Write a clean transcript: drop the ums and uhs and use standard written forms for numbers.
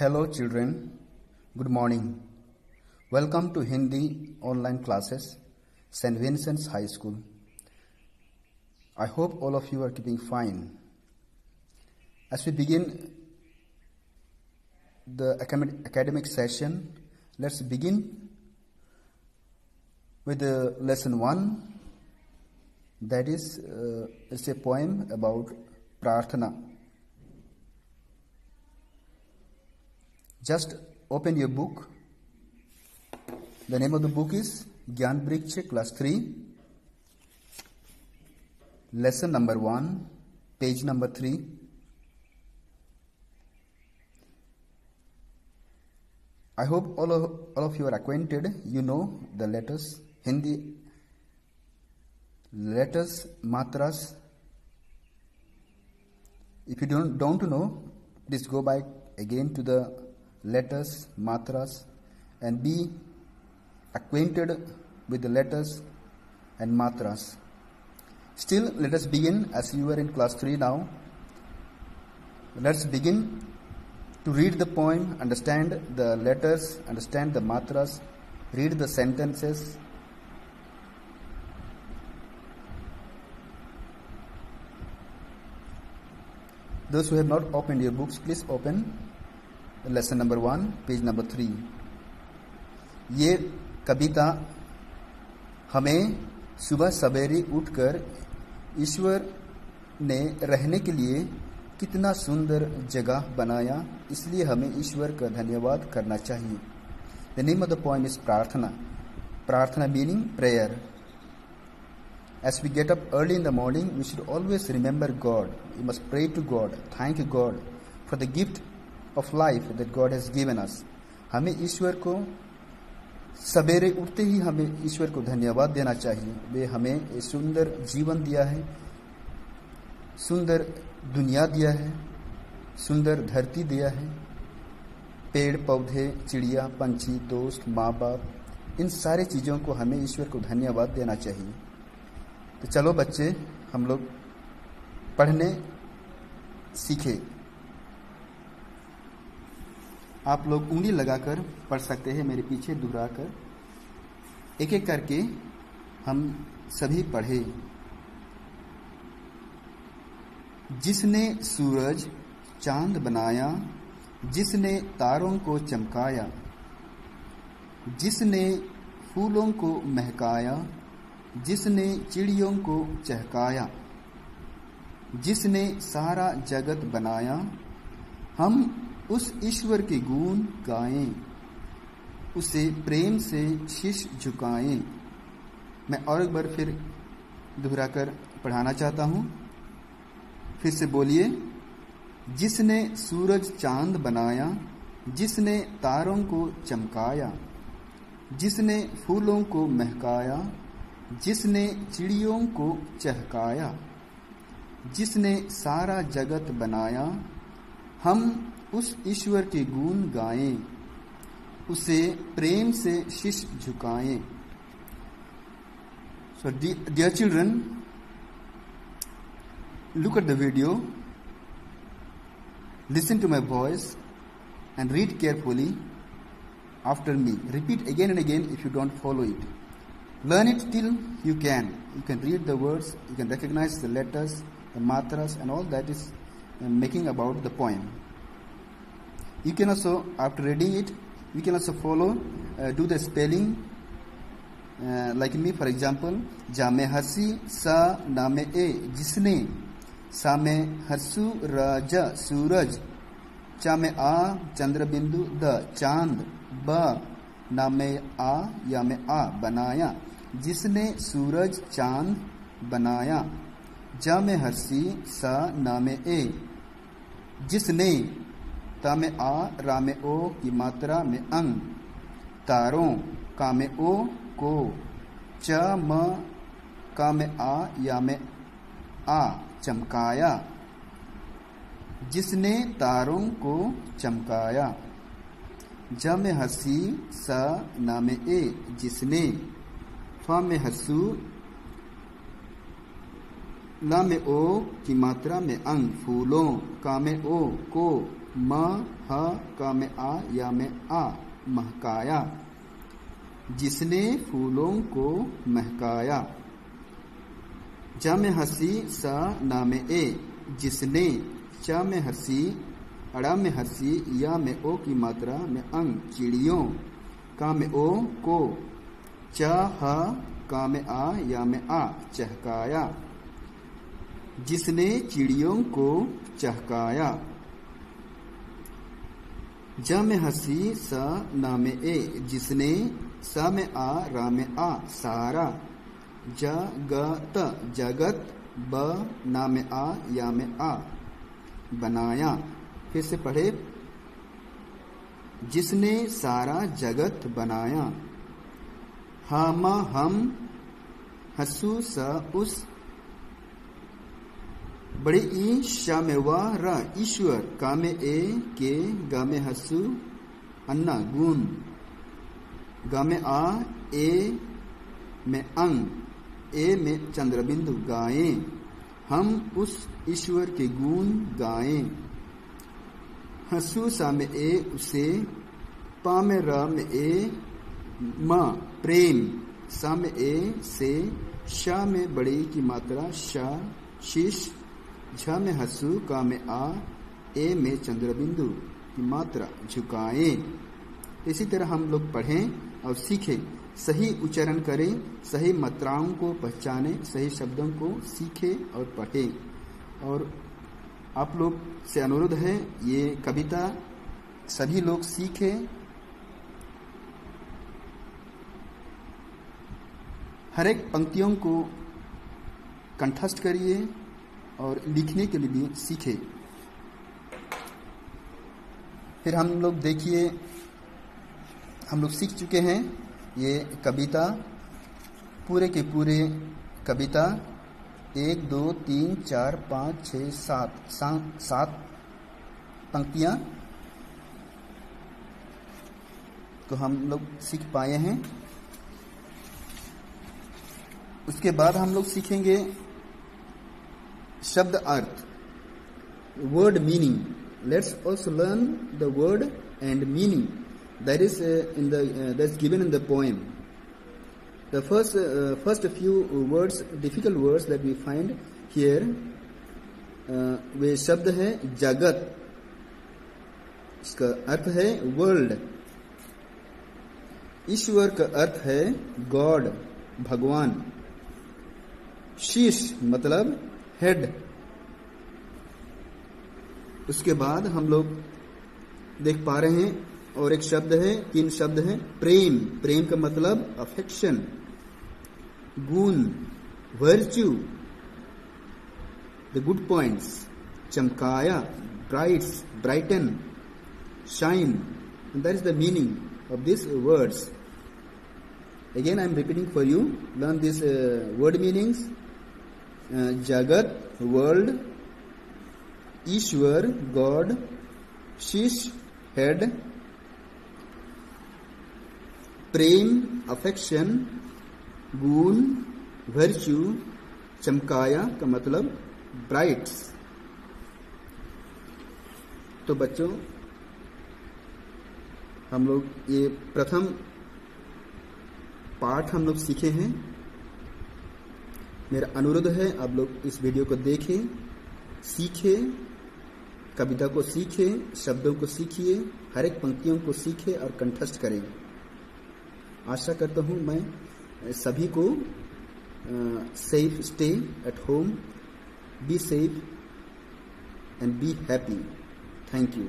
Hello children, good morning. Welcome to Hindi online classes, St. Vincent's High School. I hope all of you are keeping fine. As we begin the academic session, let's begin with the lesson 1. That is, it's a poem about Prarthana. Just open your book. The name of the book is Gyan Vriksha Class 3, Lesson number 1, page number 3. I hope all of you are acquainted. You know the letters, Hindi letters, matras. If you don't know, please go back again to the letters, matras, and be acquainted with the letters and matras. Still, let us begin as you are in class 3 now. Let's begin to read the poem, understand the letters, understand the matras, read the sentences. Those who have not opened your books, please open lesson number 1, page number 3. ये कविता हमें सुबह सवेरे उठकर ईश्वर ने रहने के लिए कितना सुंदर जगह बनाया, इसलिए हमें ईश्वर का धन्यवाद करना चाहिए. The name of the poem is Prarthana. Prarthana meaning prayer. As we get up early in the morning, we should always remember God. We must pray to God, thank God for the gift of life that God has given us. हमें ईश्वर को सवेरे उठते ही हमें ईश्वर को धन्यवाद देना चाहिए. वे हमें एक सुंदर जीवन दिया है, सुंदर दुनिया दिया है, सुंदर धरती दिया है, पेड़ पौधे, चिड़िया, पंछी, दोस्त, माँ बाप, इन सारे चीज़ों को हमें ईश्वर को धन्यवाद देना चाहिए. तो चलो बच्चे, हम लोग पढ़ने सीखे. आप लोग उंगली लगाकर पढ़ सकते हैं, मेरे पीछे दोहराकर. एक एक करके हम सभी पढ़े. जिसने सूरज चांद बनाया, जिसने तारों को चमकाया, जिसने फूलों को महकाया, जिसने चिड़ियों को चहकाया, जिसने सारा जगत बनाया, हम उस ईश्वर के गुण गाएं, उसे प्रेम से शीश झुकाएं. मैं और एक बार फिर दोहराकर पढ़ाना चाहता हूँ. फिर से बोलिए. जिसने सूरज चांद बनाया, जिसने तारों को चमकाया, जिसने फूलों को महकाया, जिसने चिड़ियों को चहकाया, जिसने सारा जगत बनाया, हम उस ईश्वर के गुण गाएं, उसे प्रेम से शीश झुकाएं. So dear children, look at the video, listen to my voice and read carefully after me. Repeat again and again if you don't follow it. Learn it till you can. You can read the words, you can recognize the letters, the matras and all that is making about the poem. You can also, after reading it, you can also follow, do the spelling, like me for example. जा में हर्षी, सा ना में ए जिसने, सा में हर्षु राजा सूरज, चा में आ चंद्र बिंदु द चांद, ब ना में आ या में आ बनाया, जिसने सूरज चांद बनाया, जा में हर्षी, सा ना में ए जिसने, ता में आ, रा में ओ की मात्रा में अंग, तारों, का में ओ को, च म का में आ या में आ चमकाया, जिसने तारों को चमकाया, ज में हसी, स ना में ए जिसने, फ में हसू, ला में ओ की मात्रा में अंग फूलों, का में ओ को, म ह का में आ या में आ महकाया, जिसने फूलों को महकाया। ज में हंसी सा ना में ए जिसने, च में हंसी अड़ा में हंसी या में ओ की मात्रा में अंग चिड़ियों, का में ओ को, च ह का में आ या में आ चहकाया, जिसने चिड़ियों को चहकाया। ज में हंसी स ना में ए जिसने, स में आ रा में आ सारा, जगत जगत ब ना में आ या में आ बनाया। फिर से पढ़े, जिसने सारा जगत बनाया। हम हसु स उस, बड़े ई शा में व र ईश्वर, का में ए के ग में हसु अन्ना गुण, ग में आ ए में अंग, ए में चंद्रबिंदु गाएं, हम उस ईश्वर के गुण गाएं। हंसू सा में ए उसे, पा में र में ए म प्रेम, सा में ए से, शा में बड़ी की मात्रा शा शीश, झ में हंसू का में आ ए में चंद्रबिंदु की मात्रा झुकाएं। इसी तरह हम लोग पढ़ें और सीखें, सही उच्चारण करें, सही मात्राओं को पहचानें, सही शब्दों को सीखें और पढ़ें। और आप लोग से अनुरोध है ये कविता सभी लोग सीखें, हर एक पंक्तियों को कंठस्थ करिए और लिखने के लिए भी सीखें। फिर हम लोग देखिए, हम लोग सीख चुके हैं ये कविता, पूरे के पूरे कविता 1 2 3 4 5 6 7 पंक्तियां तो हम लोग सीख पाए हैं। उसके बाद हम लोग सीखेंगे शब्द अर्थ, word meaning. Let's also learn the word and meaning that is that's given in the poem. The first few words, difficult words that we find here, वे शब्द है जगत, इसका अर्थ है वर्ल्ड। ईश्वर का अर्थ है गॉड, भगवान। शीश मतलब हेड। उसके बाद हम लोग देख पा रहे हैं और एक शब्द है, 3 शब्द हैं, प्रेम। प्रेम का मतलब अफेक्शन। गुण, वर्च्यू, द गुड पॉइंट्स। चमकाया, brights, brighten, shine. That is the meaning of this words. Again I am repeating for you, learn this word meanings. जगत, वर्ल्ड। ईश्वर, गॉड। शीश, हेड। प्रेम, अफेक्शन। गुण, वर्च्यू। चमकाया का मतलब ब्राइट्स। तो बच्चों, हम लोग ये प्रथम पाठ हम लोग सीखे हैं। मेरा अनुरोध है आप लोग इस वीडियो को देखें, सीखें, कविता को सीखें, शब्दों को सीखिए, हर एक पंक्तियों को सीखें और कंठस्थ करें। आशा करता हूं मैं सभी को safe, stay at home, be safe and be happy. Thank you.